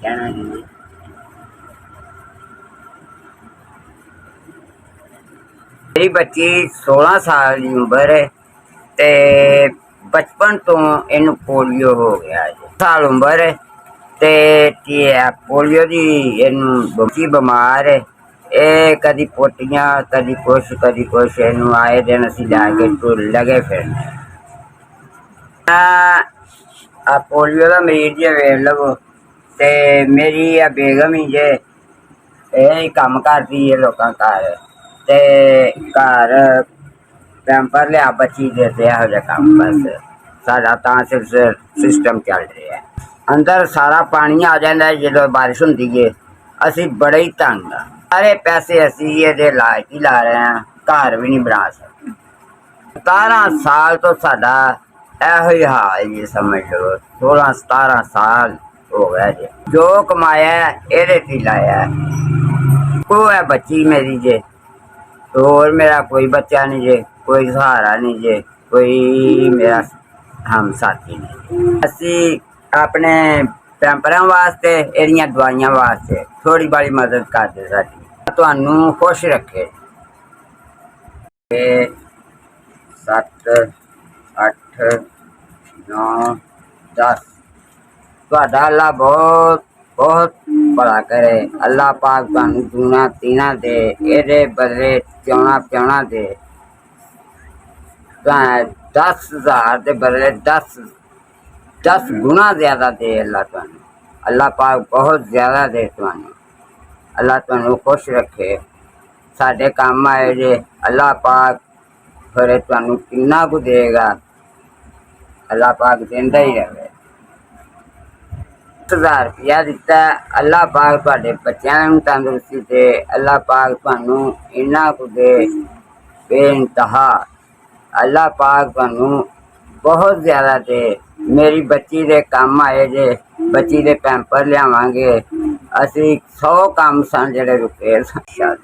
ਕਹਿਣਾ ਜੀ। मेरी बच्ची 16 साल की उम्र है ते बचपन तो इन पोलियो हो गया है। साल उम्र है ते पोलियो की इन बच्ची बीमार है। ये कदी पोटियां कदी कुछ इन आए दिन असी लैके लगे फिर पोलियो का मरीज जे वेख लवो ते मेरी बेगम ही जे यही कम करती है लोगों घर ते घर पैंपर लिया बच्ची देते यहो जिहा कम बस साडा तां सिस्टम चल रहा है। अंदर सारा पानी आ जाता है जो बारिश होंगी है। असी बड़े ही तंग हाँ। सारे पैसे असी ये इलाज ही ला रहे हैं, घर भी नहीं बना सकते। 17 साल तो साडा इहो ही हाल जी, समझ लो 16-17 साल हो गया जी। जो कमाया ये लाया को है बच्ची मेरी जे, और मेरा कोई बच्चा नहीं जे, कोई सहारा नहीं जे, कोई मेरा हम साथी नहीं। असी अपने पैंपरां वास्ते एरिया दवाइयां वास्ते थोड़ी बड़ी मदद कर दे साडी। तुहानू खुश रखे। 7 8 9 10 तुहाडा अल्लाह बहुत बहुत भला करे। अल्लाह पाक तुहानू दूना तीना दे, ये बदले चौना दे। 10,000 के बदले 10 गुना ज्यादा दे अल्लाह तुहानू। अल्लाह पाक बहुत ज्यादा दे तुहानू। अल्लाह तुहानू खुश रखे, साडे काम आए जे। अल्लाह पाक फिर तुहानू किन्ना कु देगा, अल्लाह पाक देंदा ही रहे। 10,000 रुपया दिता, अल्लाह पाक तुहाडे बच्चों नू तंदुरुस्ती दे। अल्लाह पाक तुहानू इन्ना कु दे बेइंतहा। अल्लाह पाक तुहानू बहुत ज्यादा दे। मेरी बच्ची दे काम आए जे, बच्ची दे पैंपर लियावांगे। असी 100 काम सन जेहड़े रुके सन।